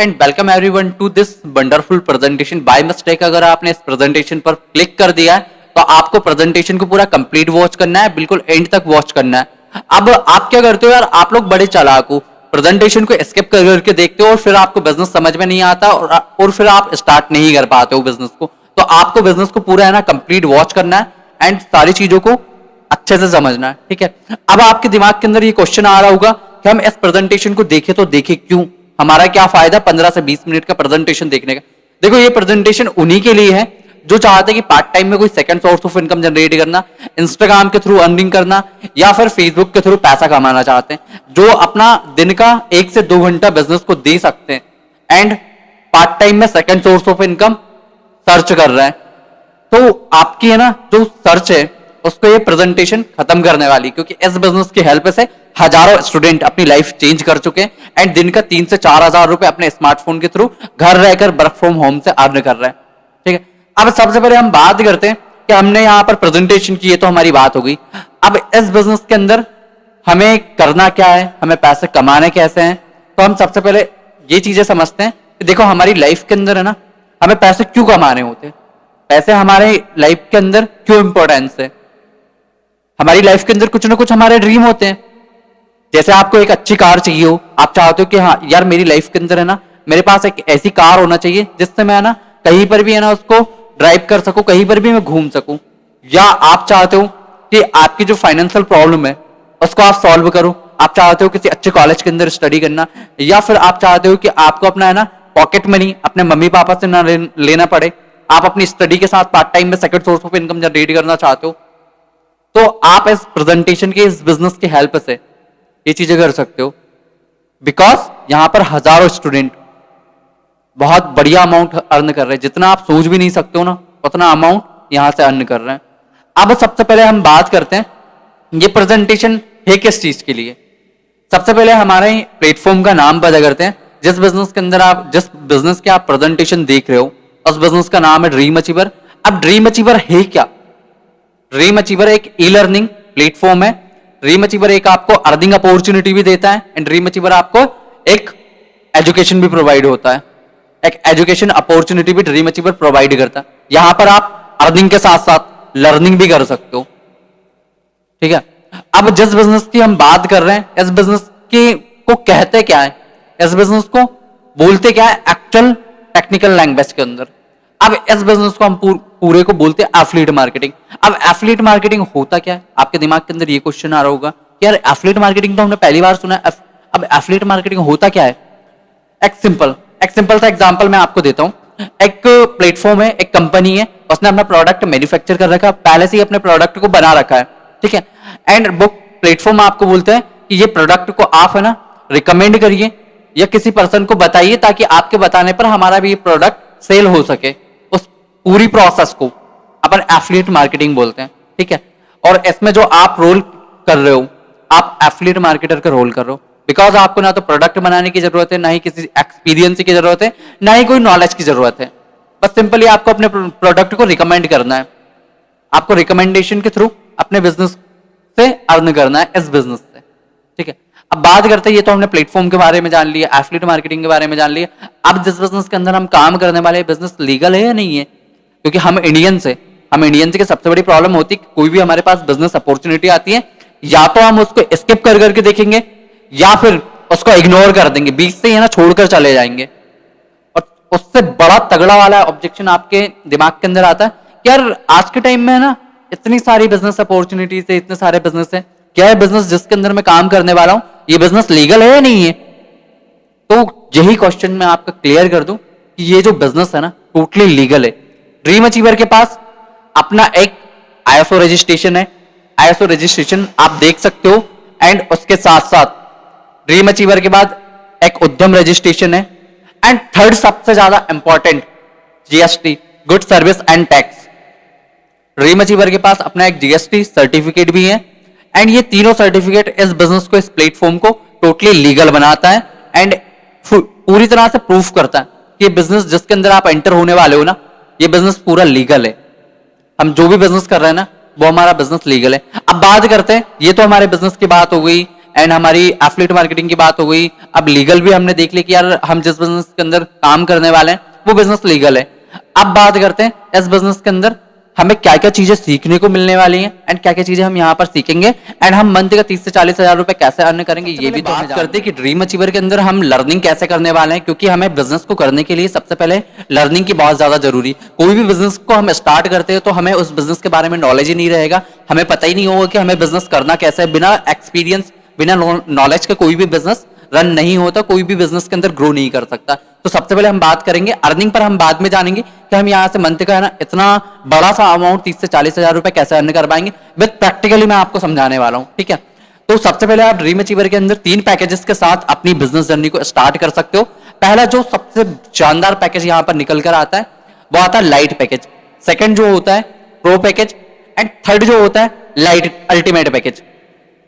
And welcome everyone to this wonderful presentation. By mistake अगर आपने इस प्रेजेंटेशन पर क्लिक कर दिया है तो आपको प्रेजेंटेशन को पूरा कंप्लीट वॉच करना है, बिल्कुल एंड तक वॉच करना है। अब आप क्या करते हो यार, आप लोग बड़े चालाक हो, प्रेजेंटेशन को स्किप कर करके देखते हो और फिर आपको बिजनेस समझ में नहीं आता और फिर आप स्टार्ट नहीं कर पाते हो बिजनेस को। तो आपको बिजनेस को पूरा है ना कंप्लीट वॉच करना है एंड सारी चीजों को अच्छे से समझना है, ठीक है। अब आपके दिमाग के अंदर ये क्वेश्चन आ रहा होगा कि हम इस प्रेजेंटेशन को देखें तो देखें क्यों, हमारा क्या फायदा 15 से 20 मिनट का प्रेजेंटेशन देखने का। देखो ये प्रेजेंटेशन उन्हीं के लिए है जो चाहते हैं कि पार्ट टाइम में कोई second source of income generate करना, इंस्टाग्राम के थ्रू अर्निंग करना या फिर फेसबुक के थ्रू पैसा कमाना चाहते हैं, जो अपना दिन का 1 से 2 घंटा बिजनेस को दे सकते हैं एंड पार्ट टाइम में second source of income search कर रहे हैं। तो आपकी है ना जो सर्च है उसको ये प्रेजेंटेशन खत्म करने वाली, क्योंकि इस बिजनेस की हेल्प से हजारों स्टूडेंट अपनी लाइफ चेंज कर चुके हैं एंड दिन का 3 से 4 हजार रुपए अपने स्मार्टफोन के थ्रू घर रहकर वर्क फ्रॉम होम से अर्न कर रहे हैं, ठीक है। अब सबसे पहले हम बात करते हैं कि हमने यहाँ पर प्रेजेंटेशन की, तो हमारी बात हो गई। अब इस बिजनेस के अंदर हमें करना क्या है, हमें पैसे कमाने कैसे हैं, तो हम सबसे पहले ये चीजें समझते हैं कि देखो हमारी लाइफ के अंदर है ना हमें पैसे क्यों कमाने होते हैं, पैसे हमारे लाइफ के अंदर क्यों इंपॉर्टेंस है। हमारी लाइफ के अंदर कुछ ना कुछ हमारे ड्रीम होते हैं। जैसे आपको एक अच्छी कार चाहिए हो, आप चाहते हो कि हाँ यार मेरी लाइफ के अंदर है ना मेरे पास एक ऐसी कार होना चाहिए जिससे मैं है ना कहीं पर भी है ना उसको ड्राइव कर सकूं, कहीं पर भी मैं घूम सकूं। या आप चाहते हो कि आपकी जो फाइनेंशियल प्रॉब्लम है उसको आप सॉल्व करो, आप चाहते हो किसी अच्छे कॉलेज के अंदर स्टडी करना, या फिर आप चाहते हो कि आपको अपना है ना पॉकेट मनी अपने मम्मी पापा से ना लेना पड़े, आप अपनी स्टडी के साथ पार्ट टाइम में second source of income generate करना चाहते हो, तो आप इस प्रेजेंटेशन के इस बिजनेस की हेल्प से ये चीजें कर सकते हो। बिकॉज यहां पर हजारों स्टूडेंट बहुत बढ़िया अमाउंट अर्न कर रहे हैं, जितना आप सोच भी नहीं सकते हो ना उतना अमाउंट यहां से अर्न कर रहे हैं। अब सबसे पहले हम बात करते हैं ये प्रेजेंटेशन है किस चीज के लिए। सबसे पहले हमारे प्लेटफॉर्म का नाम पता करते हैं। जिस बिजनेस के अंदर आप जिस बिजनेस के आप प्रेजेंटेशन देख रहे हो उस बिजनेस का नाम है ड्रीम अचीवर। अब ड्रीम अचीवर है क्या? ड्रीम अचीवर एक ई लर्निंग प्लेटफॉर्म है। ड्रीम अचीवर एक आपको अर्निंग अपॉर्चुनिटी भी देता है एंड ड्रीम अचीवर आपको एक एजुकेशन भी प्रोवाइड होता है, एक एजुकेशन अपॉर्चुनिटी भी ड्रीम अचीवर प्रोवाइड करता है। यहां पर आप अर्निंग के साथ साथ लर्निंग भी कर सकते हो, ठीक है। अब जिस बिजनेस की हम बात कर रहे हैं इस बिजनेस की को कहते क्या है, इस बिजनेस को बोलते क्या है एक्चुअल टेक्निकल लैंग्वेज के अंदर। अब इस बिजनेस को हम पूरे को बोलते हैं एफिलिएट मार्केटिंग। अब एफिलिएट मार्केटिंग होता क्या है? आपके दिमाग के अंदर ये क्वेश्चन आ रहा होगा कि यार एफिलिएट मार्केटिंग तो हमने पहली बार सुना है, अब एफिलिएट मार्केटिंग होता क्या है? एक सिंपल सा एग्जांपल मैं आपको देता हूं। एक प्लेटफॉर्म है, एक कंपनी है, उसने अपना प्रोडक्ट मैन्युफैक्चर कर रखा है, पहले से ही अपने प्रोडक्ट को बना रखा है, ठीक है। एंड वो प्लेटफॉर्म आपको बोलते हैं कि ये प्रोडक्ट को आप है ना रिकमेंड करिए या किसी पर्सन को बताइए ताकि आपके बताने पर हमारा भी ये प्रोडक्ट सेल हो सके। उस पूरी प्रोसेस को अपन एफिलिएट मार्केटिंग बोलते हैं, ठीक है। और इसमें जो आप रोल कर रहे हो आप एफिलिएट मार्केटर का रोल कर रहे हो, बिकॉज आपको ना तो प्रोडक्ट बनाने की जरूरत है, ना ही किसी एक्सपीरियंस की जरूरत है, ना ही कोई नॉलेज की जरूरत है। बस सिंपली आपको अपने प्रोडक्ट को रिकमेंड करना है, आपको रिकमेंडेशन के थ्रू अपने बिजनेस से अर्न करना है इस बिजनेस से, ठीक है। अब बात करते हैं, ये तो हमने प्लेटफॉर्म के बारे में जान लिया, एफिलिएट मार्केटिंग के बारे में जान लिया। अब जिस बिजनेस के अंदर हम काम करने वाले बिजनेस लीगल है या नहीं है, क्योंकि हम इंडियंस की सबसे बड़ी प्रॉब्लम होती है कोई भी हमारे पास बिजनेस अपॉर्चुनिटी आती है या तो हम उसको स्किप कर करके देखेंगे या फिर उसको इग्नोर कर देंगे, बीच से ही है ना छोड़कर चले जाएंगे। और उससे बड़ा तगड़ा वाला ऑब्जेक्शन आपके दिमाग के अंदर आता है कि यार आज के टाइम में है ना इतनी सारी बिजनेस अपॉर्चुनिटीज है, इतने सारे बिजनेस है, क्या है बिजनेस जिसके अंदर मैं काम करने वाला हूं ये बिजनेस लीगल है या नहीं है? तो यही क्वेश्चन मैं आपका क्लियर कर दूं कि ये जो बिजनेस है ना टोटली लीगल है। ड्रीम अचीवर के पास अपना एक आईएसओ रजिस्ट्रेशन है, आईएसओ रजिस्ट्रेशन आप देख सकते हो। एंड उसके साथ साथ ड्रीम अचीवर के बाद एक उद्यम रजिस्ट्रेशन है एंड थर्ड सबसे ज्यादा important GST, good service and tax. Dream achiever के पास अपना एक जीएसटी सर्टिफिकेट भी है एंड ये तीनों सर्टिफिकेट इस बिजनेस को, इस प्लेटफॉर्म को टोटली लीगल बनाता है एंड पूरी तरह से प्रूफ करता है कि बिजनेस जिसके अंदर आप एंटर होने वाले हो ना ये बिजनेस पूरा लीगल है। हम जो भी बिजनेस कर रहे हैं ना वो हमारा बिजनेस लीगल है। अब बात करते हैं, ये तो हमारे बिजनेस की बात हो गई एंड हमारी एफिलिएट मार्केटिंग की बात हो गई। अब लीगल भी हमने देख लिया कि यार हम जिस बिजनेस के अंदर काम करने वाले हैं वो बिजनेस लीगल है। अब बात करते हैं इस बिजनेस के अंदर हमें क्या क्या चीजें सीखने को मिलने वाली हैं एंड क्या क्या चीजें हम यहाँ पर सीखेंगे एंड हम मंथ का 30 से 40 हजार रुपए कैसे अर्न करेंगे, ये भी तो बात करते हैं कि ड्रीम अचीवर के अंदर हम लर्निंग कैसे करने वाले हैं, क्योंकि हमें बिजनेस को करने के लिए सबसे पहले लर्निंग की बहुत ज्यादा जरूरी। कोई भी बिजनेस को हम स्टार्ट करते हैं तो हमें उस बिजनेस के बारे में नॉलेज ही नहीं रहेगा, हमें पता ही नहीं होगा कि हमें बिजनेस करना कैसे है। बिना एक्सपीरियंस बिना नॉलेज के कोई भी बिजनेस रन नहीं होता, कोई भी बिजनेस के अंदर ग्रो नहीं कर सकता। तो सबसे पहले हम बात करेंगे अर्निंग पर, हम बाद में जानेंगे कि हम यहाँ से मंथ का है ना इतना बड़ा सा अमाउंट 30 से 40 हजार रुपए कैसे अर्न कर पाएंगे, विद प्रैक्टिकली मैं आपको समझाने वाला हूँ, ठीक है। तो सबसे पहले आप ड्रीम अचीवर के अंदर 3 पैकेजेस के साथ अपनी बिजनेस जर्नी को स्टार्ट कर सकते हो। पहला जो सबसे शानदार पैकेज यहाँ पर निकल कर आता है वो आता है लाइट पैकेज, सेकंड जो होता है प्रो पैकेज एंड थर्ड जो होता है लाइट अल्टीमेट पैकेज।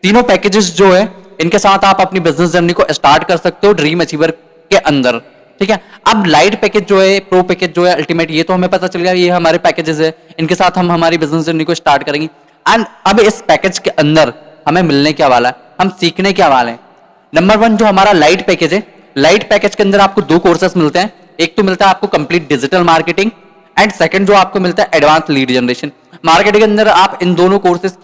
तीनों पैकेजेस जो है इनके साथ आप अपनी बिजनेस जर्नी को स्टार्ट कर सकते हो ड्रीम अचीवर के अंदर, ठीक है। अब लाइट पैकेज जो है, प्रो पैकेज जो है, अल्टीमेट, ये तो हमें पता चल गया ये हमारे पैकेजेस है, इनके साथ हम हमारी बिजनेस जर्नी को स्टार्ट करेंगे। एंड अब इस पैकेज के अंदर हमें मिलने क्या वाला है, हम सीखने क्या वाले हैं। नंबर 1 जो हमारा लाइट पैकेज है, लाइट पैकेज के अंदर आपको 2 कोर्सेस मिलते हैं। एक तो मिलता है आपको complete digital marketing and second जो आपको मिलता है एडवांस लीड जनरेशन। मार्केटिंग के अंदर आप इन दोनों कोर्सेस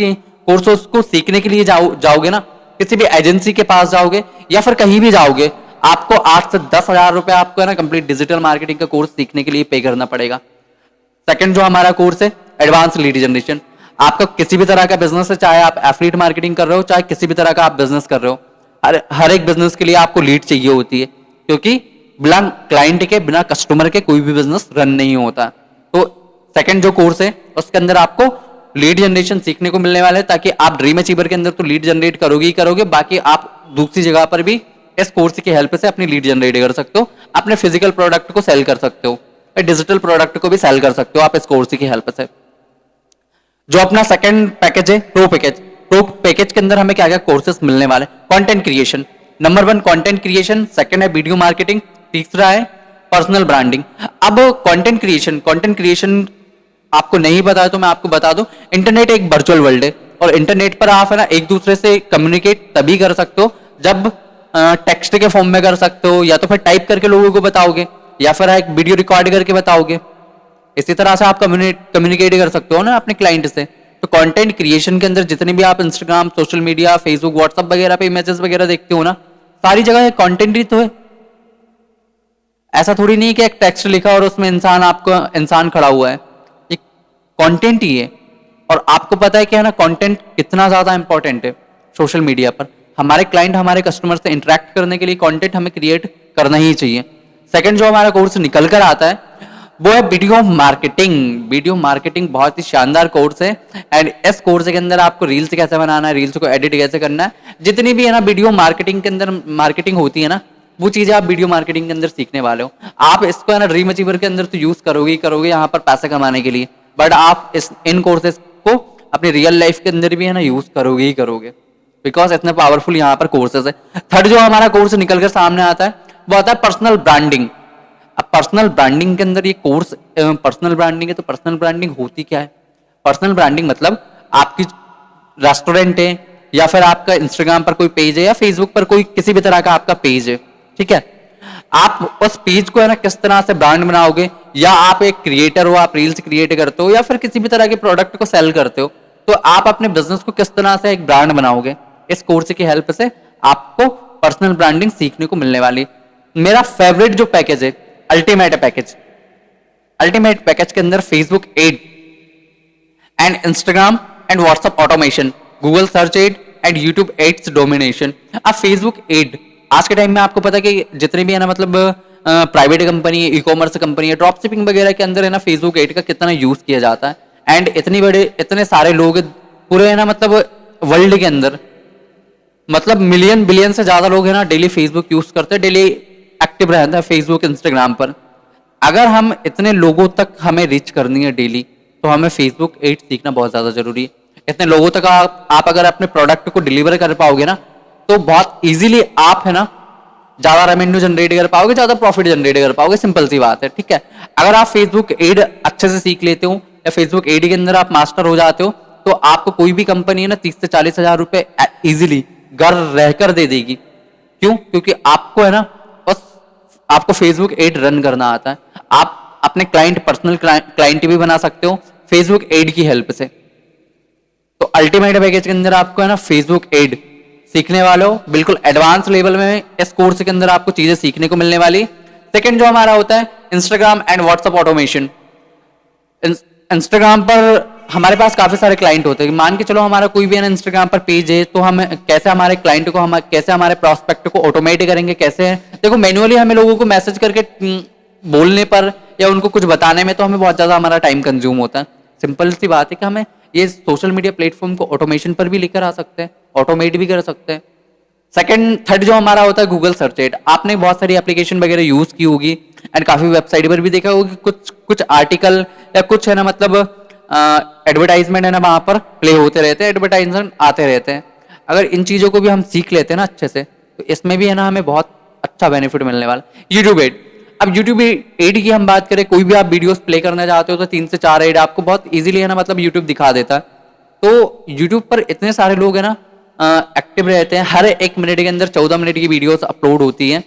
को सीखने के लिए जाओगे ना, किसी भी एजेंसी के पास जाओगे या फिर कहीं भी जाओगे, आपको 8 से 10 हजार रुपए आपको है ना कंप्लीट डिजिटल मार्केटिंग का कोर्स सीखने के लिए पे करना पड़ेगा। सेकंड जो हमारा कोर्स है एडवांस लीड जनरेशन, आपका किसी भी तरह का बिजनेस है, चाहे आप एफिलिएट मार्केटिंग कर रहे हो, चाहे किसी भी तरह का आप बिजनेस कर रहे हो, हर एक बिजनेस के लिए आपको लीड चाहिए होती है, क्योंकि बिना क्लाइंट के, बिना कस्टमर के कोई भी बिजनेस रन नहीं होता। तो सेकंड जो कोर्स है उसके अंदर आपको लीड जनरेशन सीखने को मिलने वाला है, ताकि आप ड्रीम अचीवर के अंदर तो लीड जनरेट करोगे ही करोगे, बाकी आप दूसरी जगह पर भी इस कोर्स की हेल्प से अपनी लीड जनरेट कर सकते हो, अपने फिजिकल प्रोडक्ट को सेल कर सकते हो, डिजिटल प्रोडक्ट को भी सेल कर सकते हो आप इस कोर्स की हेल्प से। जो अपना सेकंड पैकेज है प्रो पैकेज के अंदर हमें क्या क्या कोर्सेस मिलने वाले, content creation, number 1 content creation, second है वीडियो मार्केटिंग, तीसरा है पर्सनल ब्रांडिंग। अब कंटेंट क्रिएशन आपको नहीं पता है तो मैं आपको बता दूं, इंटरनेट एक वर्चुअल वर्ल्ड है और इंटरनेट पर आप है ना एक दूसरे से कम्युनिकेट तभी कर सकते हो जब टेक्स्ट के फॉर्म में कर सकते हो, या तो फिर टाइप करके लोगों को बताओगे या फिर एक वीडियो रिकॉर्ड करके बताओगे। इसी तरह से आप कम्युनिकेट कर सकते हो ना अपने क्लाइंट से। तो कंटेंट क्रिएशन के अंदर जितने भी आप Instagram, social media, Facebook, WhatsApp वगैरह पे इमेजेस वगैरह देखते हो ना, सारी जगह ये कंटेंट ही तो है। ऐसा थोड़ी नहीं कि एक टेक्स्ट लिखा और उसमें इंसान खड़ा हुआ है, ये कंटेंट ही है। और आपको पता है कि है ना कंटेंट कितना ज्यादा इंपॉर्टेंट है सोशल मीडिया पर। हमारे क्लाइंट, हमारे कस्टमर से इंटरेक्ट करने के लिए कंटेंट हमें क्रिएट करना ही चाहिए। सेकंड जो हमारा कोर्स निकल कर आता है वो है वीडियो मार्केटिंग बहुत ही शानदार कोर्स है। एंड इस कोर्स के अंदर आपको रील्स कैसे बनाना है, रील्स को एडिट कैसे करना है, जितनी भी है ना वीडियो मार्केटिंग के अंदर मार्केटिंग होती है ना, वो चीजें आप वीडियो मार्केटिंग के अंदर सीखने वाले हो। आप इसको है ना ड्रीम अचीवर के अंदर तो यूज करोगे ही करोगे यहाँ पर पैसे कमाने के लिए, बट आप इन कोर्सेज को अपनी रियल लाइफ के अंदर भी है ना यूज करोगे ही करोगे, बिकॉज इतने पावरफुल यहाँ पर कोर्सेज है। थर्ड जो हमारा कोर्स निकल कर सामने आता है वो आता है पर्सनल ब्रांडिंग। अब पर्सनल ब्रांडिंग के अंदर ये कोर्स पर्सनल ब्रांडिंग है, तो पर्सनल ब्रांडिंग होती क्या है? पर्सनल ब्रांडिंग मतलब आपकी रेस्टोरेंट है या फिर आपका इंस्टाग्राम पर कोई पेज है या फेसबुक पर कोई किसी भी तरह का आपका पेज है, ठीक है। आप उस पेज को है ना किस तरह से ब्रांड बनाओगे, या आप एक क्रिएटर हो, आप रील्स क्रिएट करते हो या फिर किसी भी तरह के प्रोडक्ट को सेल करते हो, तो आप अपने बिजनेस को किस तरह से एक ब्रांड बनाओगे, इस कोर्स की हेल्प से आपको पर्सनल ब्रांडिंग सीखने को मिलने वाली। मेरा फेवरेट जो पैकेज है अल्टीमेट पैकेज के अंदर Facebook ad and Instagram and WhatsApp automation, Google search ad and YouTube ads domination. अब फेसबुक एड आज के टाइम में आपको पता है कि जितने भी है ना मतलब private company, e commerce company है, ड्रॉप शिपिंग वगैरह के अंदर है ना फेसबुक एड का कितना यूज किया जाता है। एंड इतने सारे लोग पूरे है ना मतलब वर्ल्ड के अंदर मतलब मिलियन बिलियन से ज्यादा लोग है ना डेली फेसबुक यूज करते हैं, डेली एक्टिव रहता है फेसबुक, इंस्टाग्राम पर। अगर हम इतने लोगों तक हमें रीच करनी है डेली, तो हमें फेसबुक एड सीखना बहुत ज्यादा जरूरी है। इतने लोगों तक आप अगर अपने प्रोडक्ट को डिलीवर कर पाओगे ना, तो बहुत इजीली आप है ना ज्यादा रेवेन्यू जनरेट कर पाओगे, ज्यादा प्रॉफिट जनरेट कर पाओगे, सिंपल सी बात है, ठीक है। अगर आप फेसबुक एड अच्छे से सीख लेते हो या फेसबुक एड के अंदर आप मास्टर हो जाते हो, तो आपको कोई भी कंपनी है ना 30 से 40 हजार रुपए इजीली घर रहकर दे देगी। क्यों? क्योंकि आपको है ना बस आपको फेसबुक एड रन करना आता है। आप अपने क्लाइंट पर्सनल क्लाइंट भी बना सकते हो फेसबुक एड की हेल्प से। तो अल्टीमेट पैकेज के अंदर आपको है ना फेसबुक एड सीखने वाले हो, बिल्कुल एडवांस लेवल में इस कोर्स के अंदर आपको चीजें सीखने को मिलने वाली। सेकंड जो हमारा होता है Instagram and WhatsApp automation. Instagram पर हमारे पास काफी सारे क्लाइंट होते हैं। मान के चलो हमारा कोई भी है ना इंस्टाग्राम पर पेज है, तो हम कैसे हमारे क्लाइंट को हम कैसे हमारे प्रोस्पेक्ट को ऑटोमेट करेंगे, कैसे देखो मैन्युअली हमें लोगों को मैसेज करके बोलने पर या उनको कुछ बताने में तो हमें बहुत ज्यादा हमारा टाइम कंज्यूम होता है। सिंपल सी बात है कि हमें ये सोशल मीडिया प्लेटफॉर्म को ऑटोमेशन पर भी लेकर आ सकते हैं, ऑटोमेट भी कर सकते हैं। सेकंड थर्ड जो हमारा होता है गूगल सर्च एड। आपने बहुत सारी एप्लीकेशन वगैरह यूज की होगी एंड काफी वेबसाइट पर भी देखा होगा कि कुछ कुछ आर्टिकल या कुछ है ना मतलब एडवर्टाइजमेंट है ना वहां पर प्ले होते रहते हैं, एडवर्टाइजमेंट आते रहते हैं। अगर इन चीजों को भी हम सीख लेते हैं ना अच्छे से, तो इसमें भी है ना हमें बहुत अच्छा बेनिफिट मिलने वाला। YouTube ad. अब यूट्यूब एड की हम बात करें, कोई भी आप वीडियोस प्ले करना चाहते हो तो 3 से 4 एड आपको बहुत इजीली है ना मतलब यूट्यूब दिखा देता है। तो यूट्यूब पर इतने सारे लोग है ना एक्टिव रहते हैं, हर 1 मिनट के अंदर 14 मिनट की वीडियोस अपलोड होती हैं।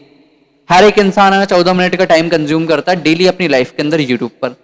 हर एक इंसान है ना 14 मिनट का टाइम कंज्यूम करता है डेली अपनी लाइफ के अंदर यूट्यूब पर।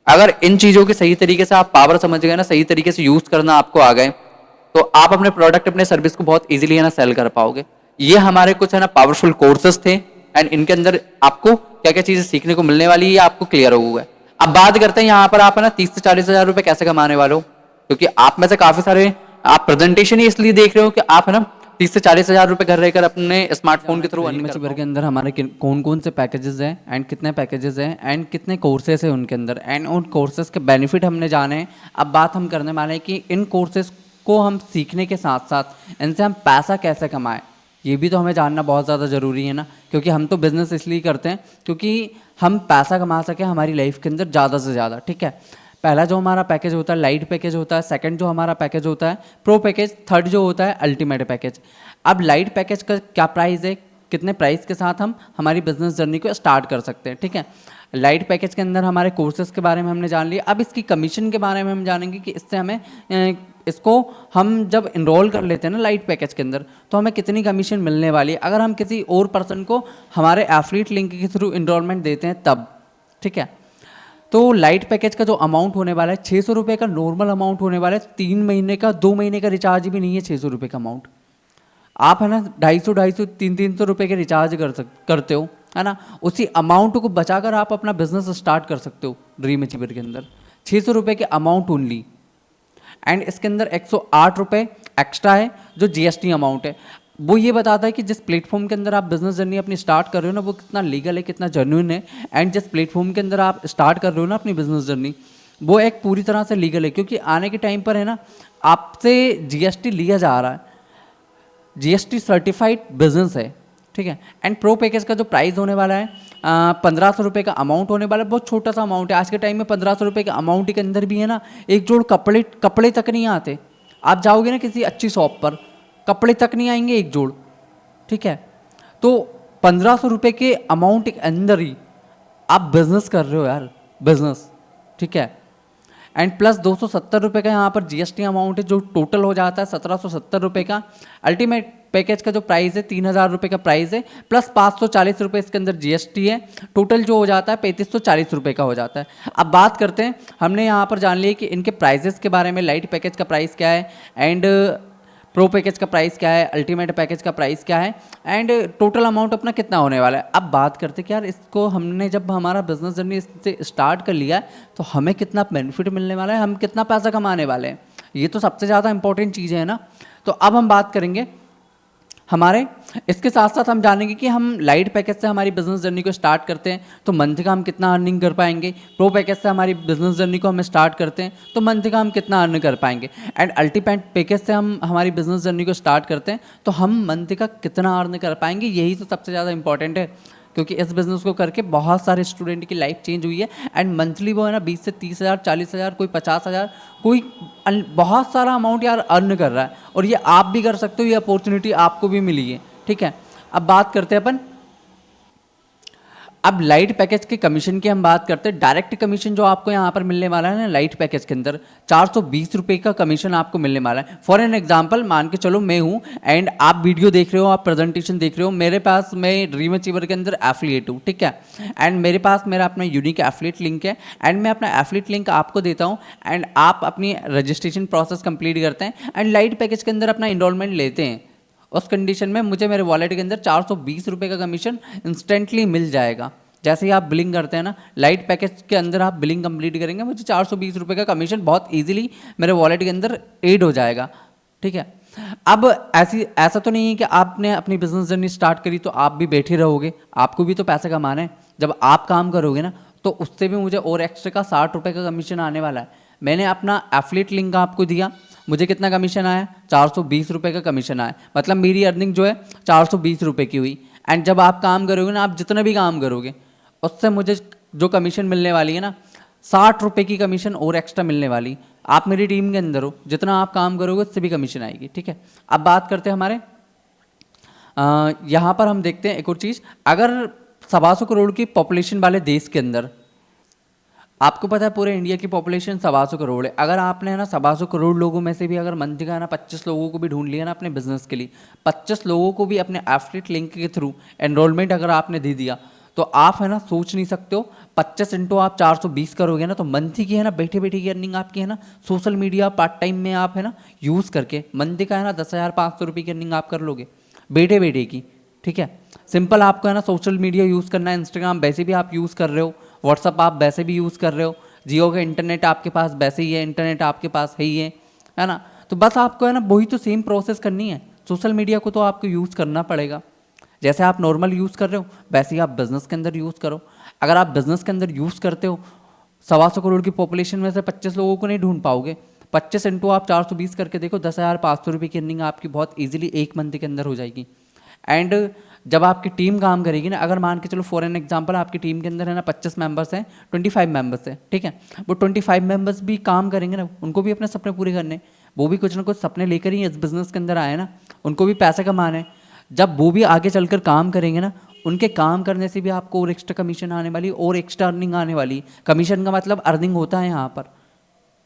अगर इन चीजों के सही तरीके से आप पावर समझ गए ना, सही तरीके से यूज करना आपको आ गए, तो आप अपने प्रोडक्ट अपने सर्विस को बहुत इजीली है ना सेल कर पाओगे। ये हमारे कुछ है ना पावरफुल कोर्सेज थे एंड इनके अंदर आपको क्या क्या चीजें सीखने को मिलने वाली है आपको क्लियर हुआ है। अब बात करते हैं यहाँ पर आप है ना 30 से 40 हजार रुपए कैसे कमाने वाले हो, क्योंकि आप में से काफी सारे आप प्रेजेंटेशन ही इसलिए देख रहे हो कि आप है ना 30 से 40 हजार रुपए घर रहकर अपने स्मार्टफोन के थ्रू अर्निंग के अंदर हमारे कौन कौन से पैकेजेस हैं एंड कितने पैकेजेस हैं एंड कितने कोर्सेज हैं उनके अंदर एंड उन कोर्सेज के बेनिफिट हमने जाने हैं। अब बात हम करने वाले हैं कि इन कोर्सेज को हम सीखने के साथ साथ इनसे हम पैसा कैसे कमाएं, ये भी तो हमें जानना बहुत ज़्यादा ज़रूरी है ना। क्योंकि हम तो बिज़नेस इसलिए करते हैं क्योंकि हम पैसा कमा सकें हमारी लाइफ के अंदर ज़्यादा से ज़्यादा। ठीक है, पहला जो हमारा पैकेज होता है लाइट पैकेज होता है, सेकंड जो हमारा पैकेज होता है प्रो पैकेज, थर्ड जो होता है अल्टीमेट पैकेज। अब लाइट पैकेज का क्या प्राइस है, कितने प्राइस के साथ हम हमारी बिजनेस जर्नी को स्टार्ट कर सकते हैं। ठीक है, लाइट पैकेज के अंदर हमारे कोर्सेज के बारे में हमने जान लिया। अब इसकी कमीशन के बारे में हम जानेंगे कि इससे हमें इसको हम जब इनरोल कर लेते हैं ना लाइट पैकेज के अंदर तो हमें कितनी कमीशन मिलने वाली है अगर हम किसी और पर्सन को हमारे एफिलिएट लिंक के थ्रू इनरोलमेंट देते हैं तब। ठीक है, तो लाइट पैकेज का जो अमाउंट होने वाला है 600 रुपये का नॉर्मल अमाउंट होने वाला है। 3 महीने का 2 महीने का रिचार्ज भी नहीं है 600 रुपये का अमाउंट। आप है ना 250, 300 रुपये के रिचार्ज करते हो है ना, उसी अमाउंट को बचाकर आप अपना बिजनेस स्टार्ट कर सकते हो ड्रीम अचीवर के अंदर। 600 रुपये के अमाउंट ओनली एंड इसके अंदर 108 रुपये एक्स्ट्रा है जो जीएसटी अमाउंट है। वो ये बताता है कि जिस प्लेटफॉर्म के अंदर आप बिजनेस जर्नी अपनी स्टार्ट कर रहे हो ना वो कितना लीगल है, कितना जेन्युइन है। एंड जिस प्लेटफॉर्म के अंदर आप स्टार्ट कर रहे हो ना अपनी बिजनेस जर्नी वो एक पूरी तरह से लीगल है, क्योंकि आने के टाइम पर है ना आपसे जीएसटी लिया जा रहा है, जीएसटी सर्टिफाइड बिजनेस है। ठीक है, एंड प्रो पैकेज का जो प्राइस होने वाला है 1500 रुपये का अमाउंट होने वाला है। बहुत छोटा सा अमाउंट है आज के टाइम में। 1500 रुपये के अमाउंट के अंदर भी है ना एक जोड़ कपड़े तक नहीं आते। आप जाओगे ना किसी अच्छी शॉप पर कपड़े तक नहीं आएंगे एक जोड़। ठीक है, तो 1500 रुपये के अमाउंट के अंदर ही आप बिजनेस कर रहे हो यार, बिजनेस। ठीक है, एंड प्लस 270 रुपये का यहाँ पर जीएसटी अमाउंट है जो टोटल हो जाता है 1770 रुपये का। अल्टीमेट पैकेज का जो प्राइस है 3000 रुपये का प्राइस है, प्लस 540 रुपये इसके अंदर जीएसटी है। टोटल जो हो जाता है 3540 रुपये का हो जाता है। अब बात करते हैं, हमने यहाँ पर जान लिया कि इनके प्राइजेस के बारे में। लाइट पैकेज का प्राइस क्या है एंड प्रो पैकेज का प्राइस क्या है, अल्टीमेट पैकेज का प्राइस क्या है एंड टोटल अमाउंट अपना कितना होने वाला है। अब बात करते हैं कि यार इसको हमने जब हमारा बिजनेस जर्नी इससे स्टार्ट कर लिया है तो हमें कितना बेनिफिट मिलने वाला है, हम कितना पैसा कमाने वाले हैं। ये तो सबसे ज़्यादा इंपॉर्टेंट चीज़ है ना। तो अब हम बात करेंगे हमारे इसके साथ साथ हम जानेंगे कि हम लाइट पैकेज से हमारी बिजनेस जर्नी को स्टार्ट करते हैं तो मंथ का हम कितना अर्निंग कर पाएंगे। प्रो पैकेज से हमारी बिजनेस जर्नी को हम स्टार्ट करते हैं तो मंथ का हम कितना अर्न कर पाएंगे। एंड अल्टीमेट पैकेज से हम हमारी बिजनेस जर्नी को स्टार्ट करते हैं तो हम मंथ का कितना अर्न कर पाएंगे। यही तो सबसे ज़्यादा इंपॉर्टेंट है, क्योंकि इस बिज़नेस को करके बहुत सारे स्टूडेंट की लाइफ चेंज हुई है। एंड मंथली वो है ना 20 से 30 हज़ार, 40 हज़ार, कोई 50 हज़ार, कोई बहुत सारा अमाउंट यार अर्न कर रहा है। और ये आप भी कर सकते हो, ये अपॉर्चुनिटी आपको भी मिली है। ठीक है, अब बात करते हैं अपन अब लाइट पैकेज के कमीशन की हम बात करते हैं। डायरेक्ट कमीशन जो आपको यहाँ पर मिलने वाला है ना लाइट पैकेज के अंदर 420 रुपये का कमीशन आपको मिलने वाला है। फॉर एन एग्जांपल मान के चलो मैं हूँ एंड आप वीडियो देख रहे हो, आप प्रेजेंटेशन देख रहे हो, मेरे पास मैं ड्रीम अचीवर के अंदर एफिलिएट हूँ, ठीक है, एंड मेरे पास मेरा अपना यूनिक एफिलिएट लिंक है एंड मैं अपना एफिलिएट लिंक आपको देता हूँ एंड आप अपनी रजिस्ट्रेशन प्रोसेस कंप्लीट करते हैं एंड लाइट पैकेज के अंदर अपना इनरोलमेंट लेते हैं। उस कंडीशन में मुझे मेरे वॉलेट के अंदर 420 रुपये का कमीशन इंस्टेंटली मिल जाएगा। जैसे ही आप बिलिंग करते हैं ना लाइट पैकेज के अंदर आप बिलिंग कंप्लीट करेंगे, मुझे 420 रुपये का कमीशन बहुत इजीली मेरे वॉलेट के अंदर ऐड हो जाएगा, ठीक है। अब ऐसा तो नहीं है कि आपने अपनी बिजनेस जर्नी स्टार्ट करी तो आप भी बैठे रहोगे, आपको भी तो पैसे कमाना है। जब आप काम करोगे ना तो उससे भी मुझे और एक्स्ट्रा का 60 रुपये का कमीशन आने वाला है। मैंने अपना एफिलिएट लिंक आपको दिया, मुझे कितना कमीशन आया, 420 रुपये का कमीशन आया, मतलब मेरी अर्निंग जो है 420 रुपये की हुई। एंड जब आप काम करोगे ना, आप जितना भी काम करोगे उससे मुझे जो कमीशन मिलने वाली है ना 60 रुपये की कमीशन और एक्स्ट्रा मिलने वाली। आप मेरी टीम के अंदर हो, जितना आप काम करोगे उससे भी कमीशन आएगी, ठीक है। अब बात करते हैं हमारे यहाँ पर हम देखते हैं एक और चीज़। अगर 125 करोड़ की पॉपुलेशन वाले देश के अंदर, आपको पता है पूरे इंडिया की पॉपुलेशन 125 करोड़ है, अगर आपने है ना 125 करोड़ लोगों में से भी अगर मंथली का ना 25 लोगों को भी ढूंढ लिया ना अपने बिजनेस के लिए, 25 लोगों को भी अपने एफिलिएट लिंक के थ्रू एनरोलमेंट अगर आपने दे दिया तो आप है ना सोच नहीं सकते हो 25 इंटू आप 420 करोगे ना तो मंथली की है ना बैठे बैठे की अर्निंग आपकी है ना सोशल मीडिया पार्ट टाइम में आप है ना यूज़ करके मंथली का है ना 10,500 रुपये की अर्निंग आप कर लोगे बैठे बैठे की, ठीक है। सिंपल आपको है ना सोशल मीडिया यूज़ करना है, इंस्टाग्राम वैसे भी आप यूज़ कर रहे हो, व्हाट्सअप आप वैसे भी यूज़ कर रहे हो, जियो का इंटरनेट आपके पास वैसे ही है, इंटरनेट आपके पास है ना। तो बस आपको है ना वही तो सेम प्रोसेस करनी है। सोशल मीडिया को तो आपको यूज़ करना पड़ेगा, जैसे आप नॉर्मल यूज़ कर रहे हो वैसे ही आप बिज़नेस के अंदर यूज़ करो। अगर आप बिज़नेस के अंदर यूज़ करते हो 125 करोड़ की पॉपुलेशन में से 25 लोगों को नहीं ढूंढ पाओगे। 25 इंटू आप 420 करके देखो 10,500 रुपये की अर्निंग आपकी बहुत ईजिली एक मंथ के अंदर हो जाएगी। एंड जब आपकी टीम काम करेगी ना, अगर मान के चलो फॉर एन एग्जांपल आपकी टीम के अंदर है ना 25 मेंबर्स हैं, 25 मेंबर्स हैं, ठीक है, वो 25 मेंबर्स भी काम करेंगे ना, उनको भी अपने सपने पूरे करने, वो भी कुछ ना कुछ सपने लेकर ही इस बिज़नेस के अंदर आए ना, उनको भी पैसे कमाने हैं। जब वो भी आगे चलकर काम करेंगे ना, उनके काम करने से भी आपको और एक्स्ट्रा कमीशन आने वाली और एक्स्ट्रा अर्निंग आने वाली। कमीशन का मतलब अर्निंग होता है, यहाँ पर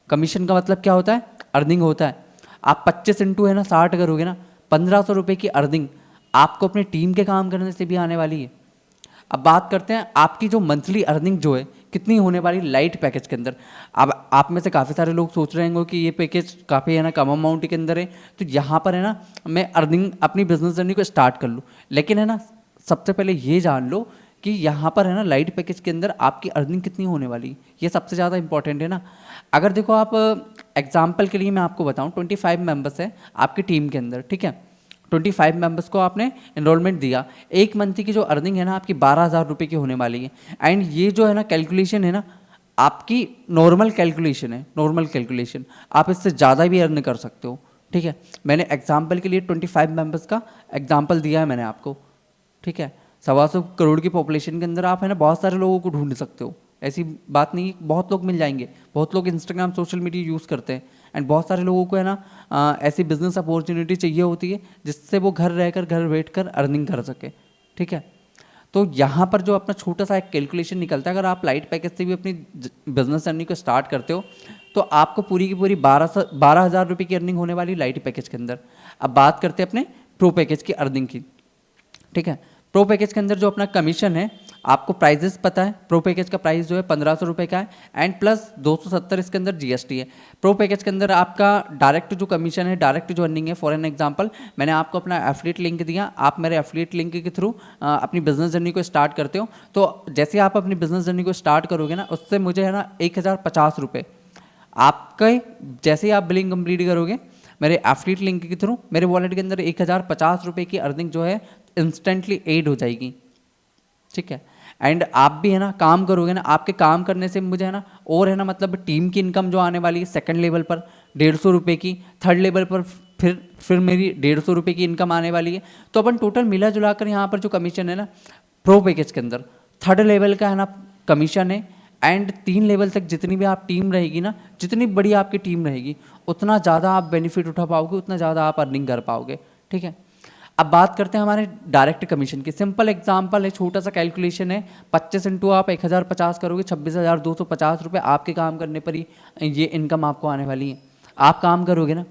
कमीशन का मतलब क्या होता है, अर्निंग होता है। आप 25 इंटू है ना 60 करोगे ना 1,500 रुपये की अर्निंग आपको अपने टीम के काम करने से भी आने वाली है। अब बात करते हैं आपकी जो मंथली अर्निंग जो है कितनी होने वाली लाइट पैकेज के अंदर। अब आप में से काफ़ी सारे लोग सोच रहे होंगे कि ये पैकेज काफ़ी है ना कम अमाउंट के अंदर है, तो यहाँ पर है ना मैं अर्निंग अपनी बिजनेस जर्नी को स्टार्ट कर लूँ। लेकिन है ना सबसे पहले ये जान लो कि यहाँ पर है ना लाइट पैकेज के अंदर आपकी अर्निंग कितनी होने वाली, ये सबसे ज़्यादा इंपॉर्टेंट है ना। अगर देखो आप एग्जाम्पल के लिए मैं आपको बताऊँ 25 मेंबर्स है आपकी टीम के अंदर, ठीक है, 25 मेंबर्स को आपने एनरोलमेंट दिया, एक मंथ की जो अर्निंग है ना आपकी 12,000 रुपये की होने वाली है। एंड ये जो है ना कैलकुलेशन है ना आपकी नॉर्मल कैलकुलेशन है, नॉर्मल कैलकुलेशन, आप इससे ज़्यादा भी अर्न कर सकते हो, ठीक है। मैंने एग्जाम्पल के लिए 25 मेंबर्स का एग्जाम्पल दिया है मैंने आपको, ठीक है। 125 करोड़ की पॉपुलेशन के अंदर आप है ना बहुत सारे लोगों को ढूंढ सकते हो, ऐसी बात नहीं, बहुत लोग मिल जाएंगे। बहुत लोग इंस्टाग्राम सोशल मीडिया यूज़ करते हैं एंड बहुत सारे लोगों को है ना ऐसी बिजनेस अपॉर्चुनिटी चाहिए होती है जिससे वो घर रहकर घर बैठकर अर्निंग कर सके, ठीक है। तो यहाँ पर जो अपना छोटा सा एक कैलकुलेशन निकलता है, अगर आप लाइट पैकेज से भी अपनी बिजनेस जर्नी को स्टार्ट करते हो तो आपको पूरी की पूरी 12,000 रुपये की अर्निंग होने वाली लाइट पैकेज के अंदर। अब बात करते हैं अपने प्रो पैकेज की अर्निंग की, ठीक है। प्रो पैकेज के अंदर जो अपना कमीशन है, आपको प्राइजेस पता है, प्रो पैकेज का प्राइस जो है 1,500 रुपये का है एंड प्लस 270 इसके अंदर जीएसटी है। प्रो पैकेज के अंदर आपका डायरेक्ट जो कमीशन है, डायरेक्ट जो अर्निंग है, फॉर एन एग्जांपल मैंने आपको अपना एफिलिएट लिंक दिया, आप मेरे एफिलिएट लिंक के थ्रू अपनी बिजनेस जर्नी को स्टार्ट करते हो, तो जैसे आप अपनी बिजनेस जर्नी को स्टार्ट करोगे ना उससे मुझे है ना 1,050 रुपये आपके, जैसे ही आप बिलिंग कंप्लीट करोगे मेरे एफिलिएट लिंक के थ्रू मेरे वॉलेट के अंदर 1,050 रुपये की अर्निंग जो है इंस्टेंटली ऐड हो जाएगी, ठीक है। एंड आप भी है ना काम करोगे ना, आपके काम करने से मुझे है ना और है ना मतलब टीम की इनकम जो आने वाली है सेकंड लेवल पर 150 रुपये की, थर्ड लेवल पर फिर मेरी 150 रुपये की इनकम आने वाली है। तो अपन टोटल मिला जुला कर यहाँ पर जो कमीशन है ना प्रो पैकेज के अंदर थर्ड लेवल का है ना कमीशन है एंड 3 लेवल तक जितनी भी आप टीम रहेगी ना, जितनी बड़ी आपकी टीम रहेगी उतना ज़्यादा आप बेनिफिट उठा पाओगे, उतना ज़्यादा आप अर्निंग कर पाओगे, ठीक है। अब बात करते हैं हमारे डायरेक्ट कमीशन की। सिंपल एग्जांपल है, छोटा सा कैलकुलेशन है। 25 इंटू आप 1050 करोगे, 26,250 रुपये आपके काम करने पर ही ये इनकम आपको आने वाली है। आप काम करोगे ना,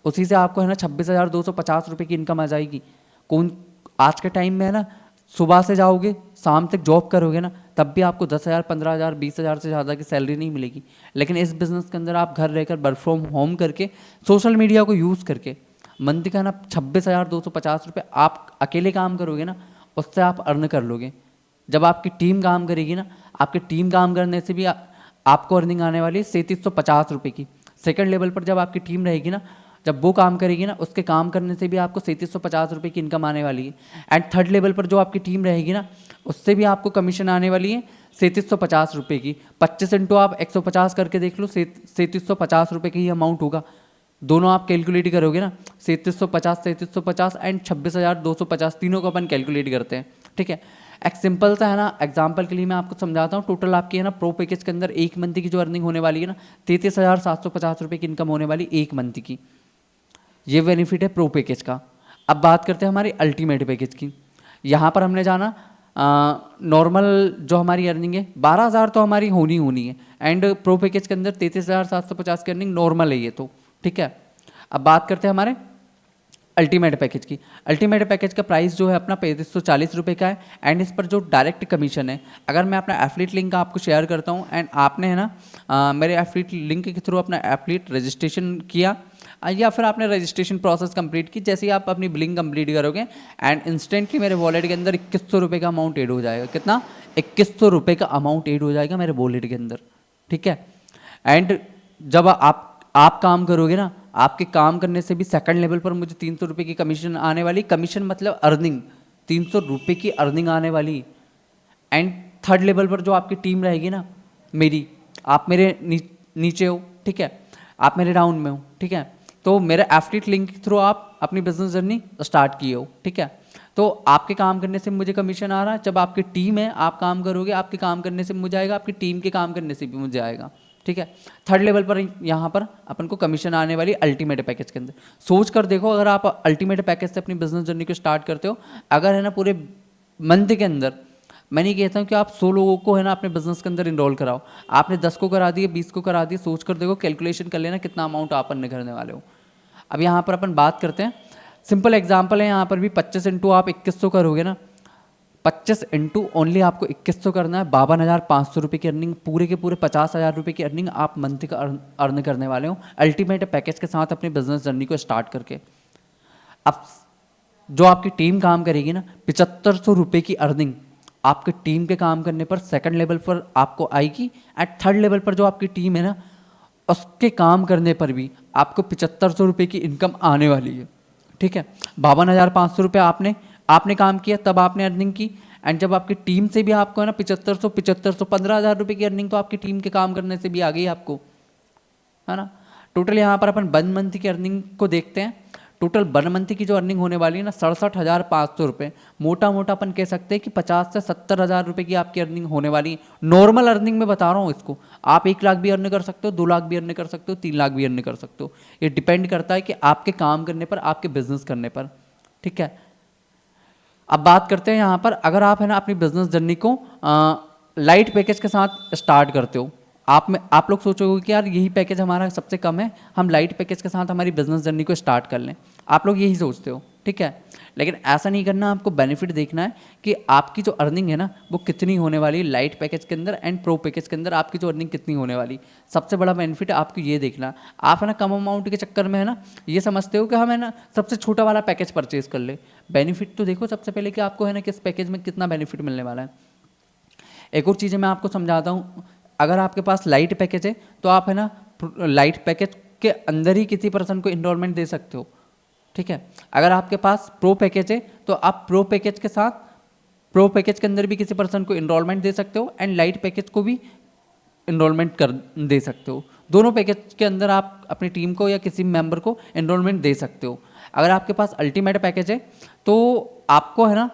उसी से आपको है ना 26,250 रुपये की इनकम आ जाएगी। कौन आज के टाइम में है ना, सुबह से जाओगे शाम तक जॉब करोगे ना, तब भी आपको 10,000, 15,000, 20,000 से ज़्यादा की सैलरी नहीं मिलेगी। लेकिन इस बिज़नेस के अंदर आप घर रहकर वर्क फ्रॉम होम करके, सोशल मीडिया को यूज़ करके मंथ का ना 26,250 रुपये आप अकेले काम करोगे ना, उससे आप अर्न कर लोगे। जब आपकी टीम काम करेगी ना, आपकी टीम काम करने से भी आपको अर्निंग आने वाली है 3,750 रुपये की। सेकंड लेवल पर जब आपकी टीम रहेगी ना, जब वो काम करेगी ना, उसके काम करने से भी आपको 3,750 रुपये की इनकम आने वाली है। एंड थर्ड लेवल पर जो आपकी टीम रहेगी ना, उससे भी आपको कमीशन आने वाली है 3,750 रुपये की। 25 इंटू आप 150 करके देख लो, 3,750 रुपये का ही अमाउंट होगा। दोनों आप कैलकुलेट करोगे ना, 3,750 एंड 26,250, तीनों को अपन कैलकुलेट करते हैं। ठीक है, एक सिंपल सा है ना एग्जांपल के लिए मैं आपको समझाता हूँ। टोटल आपकी है ना प्रो पैकेज के अंदर एक मंथ की जो अर्निंग होने वाली है ना, 33,750 रुपये की इनकम होने वाली एक मंथ की। ये बेनिफिट है प्रो पैकेज का। अब बात करते हैं हमारी अल्टीमेट पैकेज की। यहाँ पर हमने जाना नॉर्मल जो हमारी अर्निंग है 12,000 तो हमारी होनी है, एंड प्रो पैकेज के अंदर 33,750 की अर्निंग नॉर्मल है ये तो। ठीक है, अब बात करते हैं हमारे अल्टीमेट पैकेज की। अल्टीमेट पैकेज का प्राइस जो है अपना 3,540 रुपये का है, एंड इस पर जो डायरेक्ट कमीशन है, अगर मैं अपना एफिलिएट लिंक आपको शेयर करता हूँ एंड आपने है ना मेरे एफिलिएट लिंक के थ्रू अपना एफिलिएट रजिस्ट्रेशन किया, या फिर आपने रजिस्ट्रेशन प्रोसेस कंप्लीट की, जैसे ही आप अपनी बिलिंग कंप्लीट करोगे एंड इंस्टेंटली मेरे वॉलेट के अंदर 2,100 रुपये का अमाउंट ऐड हो जाएगा। कितना? 2,100 रुपये का अमाउंट ऐड हो जाएगा मेरे वॉलेट के अंदर। ठीक है, एंड जब आप काम करोगे ना, आपके काम करने से भी सेकंड लेवल पर मुझे 300 रुपये की कमीशन आने वाली। कमीशन मतलब अर्निंग, 300 रुपये की अर्निंग आने वाली। एंड थर्ड लेवल पर जो आपकी टीम रहेगी ना मेरी, आप मेरे नीचे हो, ठीक है, आप मेरे डाउन में हो, ठीक है, तो मेरे एफिलिएट लिंक के थ्रू आप अपनी बिजनेस जर्नी स्टार्ट किए हो। ठीक है, तो आपके काम करने से मुझे कमीशन आ रहा है। जब आपकी टीम है, आप काम करोगे, आपके काम करने से मुझे आएगा, आपकी टीम के काम करने से भी मुझे आएगा। ठीक है, थर्ड लेवल पर यहाँ पर अपन को कमीशन आने वाली अल्टीमेट पैकेज के अंदर। सोच कर देखो, अगर आप अल्टीमेट पैकेज से अपनी बिजनेस जर्नी को स्टार्ट करते हो, अगर है ना पूरे मंथ के अंदर, मैं नहीं कहता हूँ कि आप 100 लोगों को है ना अपने बिजनेस के अंदर इनरोल कराओ, आपने 10 को करा दिए, 20 को करा दिए, सोच कर देखो, कैलकुलेशन कर लेना कितना अमाउंट आप अर्न करने वाले हो। अब यहाँ पर अपन बात करते हैं, सिंपल एग्जाम्पल है, यहाँ पर भी 25 इंटू आप 2,100 करोगे ना, 25 इंटू ओनली आपको 2,100 करना है, 52,500 रुपये की अर्निंग, पूरे के पूरे 50,000 रुपये की अर्निंग आप मंथ का अर्न करने वाले हो अल्टीमेट पैकेज के साथ अपनी बिजनेस जर्नी को स्टार्ट करके। अब जो आपकी टीम काम करेगी ना, 7,500 रुपये की अर्निंग आपकी टीम के काम करने पर सेकंड लेवल पर आपको आएगी। एट थर्ड लेवल पर जो आपकी टीम है ना, उसके काम करने पर भी आपको 7,500 रुपये की इनकम आने वाली है। ठीक है, 52,500 रुपये आपने काम किया, तब आपने अर्निंग की। एंड जब आपकी टीम से भी आपको है ना 7,500 15,000 रुपये की अर्निंग तो आपकी टीम के काम करने से भी आ गई आपको, है ना। टोटल यहाँ पर अपन 1 मंथ की अर्निंग को देखते हैं। टोटल 1 मंथ की जो अर्निंग होने वाली है ना 67,500 रुपये, मोटा मोटा अपन कह सकते हैं कि 50 से 70,000 रुपये की आपकी अर्निंग होने वाली है। नॉर्मल अर्निंग में बता रहा हूँ इसको, आप 1 लाख भी अर्न कर सकते हो, 2 लाख भी अर्न कर सकते हो, 3 लाख भी अर्न कर सकते हो। ये डिपेंड करता है कि आपके काम करने पर, आपके बिजनेस करने पर। ठीक है, अब बात करते हैं यहाँ पर, अगर आप है ना अपनी बिजनेस जर्नी को लाइट पैकेज के साथ स्टार्ट करते हो, आप लोग सोचोगे कि यार यही पैकेज हमारा सबसे कम है, हम लाइट पैकेज के साथ हमारी बिजनेस जर्नी को स्टार्ट कर लें, आप लोग यही सोचते हो। ठीक है, लेकिन ऐसा नहीं करना, आपको बेनिफिट देखना है कि आपकी जो अर्निंग है ना वो कितनी होने वाली है लाइट पैकेज के अंदर एंड प्रो पैकेज के अंदर, आपकी जो अर्निंग कितनी होने वाली। सबसे बड़ा बेनिफिट है आपको ये देखना। आप है ना कम अमाउंट के चक्कर में है ना ये समझते हो कि हम है ना सबसे छोटा वाला पैकेज परचेज कर ले। बेनिफिट तो देखो सबसे पहले कि आपको है ना किस पैकेज में कितना बेनिफिट मिलने वाला है। एक और चीज़ मैं आपको समझाता हूँ, अगर आपके पास लाइट पैकेज है तो आप है ना लाइट पैकेज के अंदर ही किसी पर्सन को इनरोलमेंट दे सकते हो। ठीक है, अगर आपके पास प्रो पैकेज है तो आप प्रो पैकेज के साथ, प्रो पैकेज के अंदर भी किसी पर्सन को इनरोलमेंट दे सकते हो एंड लाइट पैकेज को भी इनरोलमेंट कर दे सकते हो। दोनों पैकेज के अंदर आप अपनी टीम को या किसी मेंबर को इनरोलमेंट दे सकते हो। अगर आपके पास अल्टीमेट पैकेज है तो आपको है ना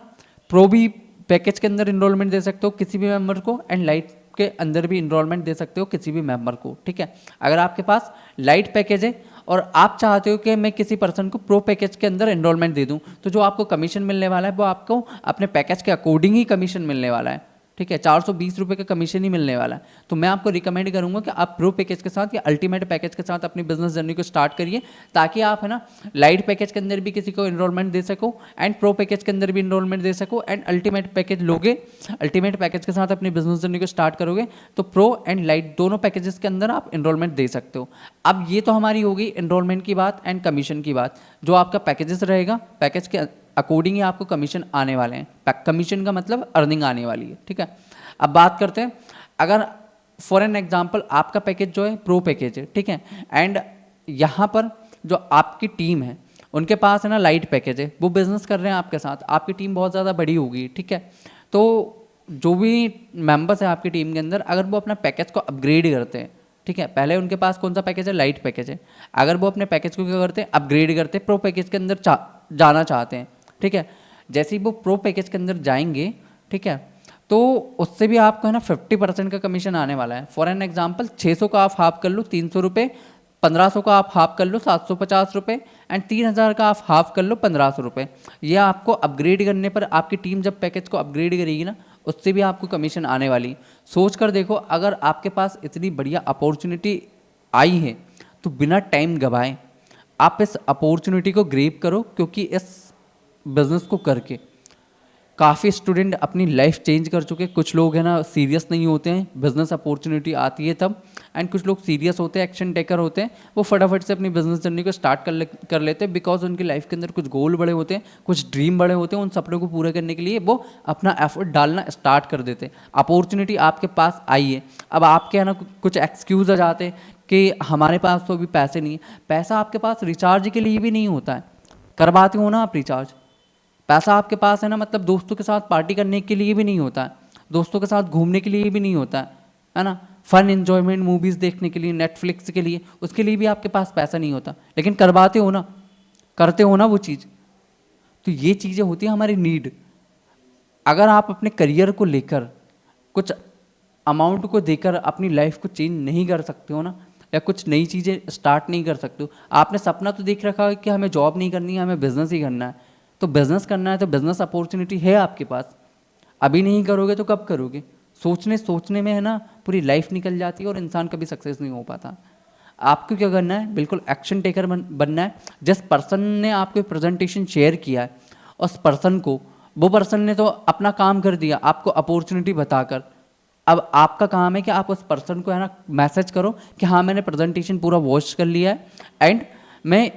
प्रो भी पैकेज के अंदर इनरोलमेंट दे सकते हो किसी भी मेंबर को, एंड लाइट के अंदर भी इनरोलमेंट दे सकते हो किसी भी मेंबर को। ठीक है, अगर आपके पास लाइट पैकेज है और आप चाहते हो कि मैं किसी पर्सन को प्रो पैकेज के अंदर एनरोलमेंट दे दूं, तो जो आपको कमीशन मिलने वाला है वो आपको अपने पैकेज के अकॉर्डिंग ही कमीशन मिलने वाला है, ठीक है। 420 रुपये का कमीशन ही मिलने वाला है। तो मैं आपको रिकमेंड करूंगा कि आप प्रो पैकेज के साथ या अल्टीमेट पैकेज के साथ अपनी बिजनेस जर्नी को स्टार्ट करिए, ताकि आप है ना लाइट पैकेज के अंदर भी किसी को इनरोलमेंट दे सको एंड प्रो पैकेज के अंदर भी इनरोलमेंट दे सको एंड अल्टीमेट पैकेज लोगे, अल्टीमेट पैकेज के साथ अपनी बिजनेस जर्नी को स्टार्ट करोगे तो प्रो एंड लाइट दोनों पैकेजेस के अंदर आप इनरोलमेंट दे सकते हो। अब ये तो हमारी होगी इनरोलमेंट की बात एंड कमीशन की बात। जो आपका पैकेजेस रहेगा, पैकेज के अकॉर्डिंग ही आपको कमीशन आने वाले हैं। कमीशन का मतलब अर्निंग आने वाली है, ठीक है। अब बात करते हैं, अगर फॉर एन एग्जांपल आपका पैकेज जो है प्रो पैकेज है, ठीक है, एंड यहाँ पर जो आपकी टीम है उनके पास है ना लाइट पैकेज है, वो बिजनेस कर रहे हैं आपके साथ, आपकी टीम बहुत ज़्यादा बड़ी होगी, ठीक है। तो जो भी मेंबर्स हैं आपकी टीम के अंदर, अगर वो अपना पैकेज को अपग्रेड करते हैं, ठीक है, पहले उनके पास कौन सा पैकेज है, लाइट पैकेज है, अगर वो अपने पैकेज को क्या करते हैं, अपग्रेड करते हैं, प्रो पैकेज के अंदर जाना चाहते हैं, ठीक है। जैसे ही वो प्रो पैकेज के अंदर जाएंगे, ठीक है, तो उससे भी आपको है ना 50% का कमीशन आने वाला है। फॉर एन एग्जांपल 600 का आप हाफ कर लो 300 रुपये, 1500 का आप हाफ कर लो 750 रुपये एंड 3000 का आप हाफ कर लो 1500 रुपये। ये आपको अपग्रेड करने पर, आपकी टीम जब पैकेज को अपग्रेड करेगी ना, उससे भी आपको कमीशन आने वाली। सोच कर देखो, अगर आपके पास इतनी बढ़िया अपॉर्चुनिटी आई है तो बिना टाइम गवाए आप इस अपॉर्चुनिटी को ग्रैब करो, क्योंकि इस बिजनेस को करके काफ़ी स्टूडेंट अपनी लाइफ चेंज कर चुके। कुछ लोग है ना सीरियस नहीं होते हैं, बिजनेस अपॉर्चुनिटी आती है तब, एंड कुछ लोग सीरियस होते हैं, एक्शन टेकर होते हैं, वो फटाफट से अपनी बिजनेस जर्नी को स्टार्ट कर लेते हैं, बिकॉज उनकी लाइफ के अंदर कुछ गोल बड़े होते हैं, कुछ ड्रीम बड़े होते हैं। उन सपनों को पूरा करने के लिए वो अपना एफर्ट डालना स्टार्ट कर देते हैं। अपॉर्चुनिटी आपके पास आई है, अब आपके है ना कुछ एक्सक्यूज आ जाते हैं कि हमारे पास तो अभी पैसे नहीं है। पैसा आपके पास रिचार्ज के लिए भी नहीं होता है, करवाते हो ना आप रिचार्ज। पैसा आपके पास है ना मतलब दोस्तों के साथ पार्टी करने के लिए भी नहीं होता है, दोस्तों के साथ घूमने के लिए भी नहीं होता है ना, फन एंजॉयमेंट मूवीज़ देखने के लिए, नेटफ्लिक्स के लिए, उसके लिए भी आपके पास पैसा नहीं होता, लेकिन करवाते हो ना, करते हो ना वो चीज़। तो ये चीज़ें होती हैं हमारी नीड। अगर आप अपने करियर को लेकर कुछ अमाउंट को देकर अपनी लाइफ को चेंज नहीं कर सकते हो ना, या कुछ नई चीज़ें स्टार्ट नहीं कर सकते हो, आपने सपना तो देख रखा है कि हमें जॉब नहीं करनी है, हमें बिजनेस ही करना है, तो बिजनेस करना है तो बिजनेस अपॉर्चुनिटी है आपके पास। अभी नहीं करोगे तो कब करोगे? सोचने में है ना पूरी लाइफ निकल जाती है और इंसान कभी सक्सेस नहीं हो पाता। आपको क्या करना है, बिल्कुल एक्शन टेकर बनना है। जिस पर्सन ने आपको प्रेजेंटेशन शेयर किया है, उस पर्सन को, वो पर्सन ने तो अपना काम कर दिया आपको अपॉर्चुनिटी बताकर। अब आपका काम है कि आप उस पर्सन को है ना मैसेज करो कि हाँ मैंने प्रेजेंटेशन पूरा वॉच कर लिया है एंड मैं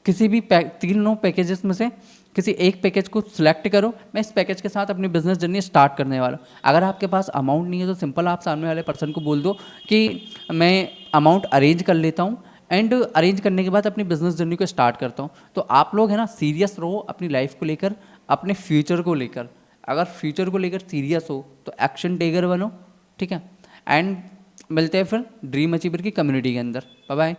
किसी भी तीनों पैकेजेस में से किसी एक पैकेज को सिलेक्ट करो, मैं इस पैकेज के साथ अपनी बिजनेस जर्नी स्टार्ट करने वाला हूँ। अगर आपके पास अमाउंट नहीं है तो सिंपल आप सामने वाले पर्सन को बोल दो कि मैं अमाउंट अरेंज कर लेता हूँ एंड अरेंज करने के बाद अपनी बिजनेस जर्नी को स्टार्ट करता हूँ। तो आप लोग है ना सीरियस रहो अपनी लाइफ को लेकर, अपने फ्यूचर को लेकर। अगर फ्यूचर को लेकर सीरियस हो तो एक्शन टेकर बनो, ठीक है। एंड मिलते हैं फिर ड्रीम अचीवर की कम्युनिटी के अंदर। Bye bye.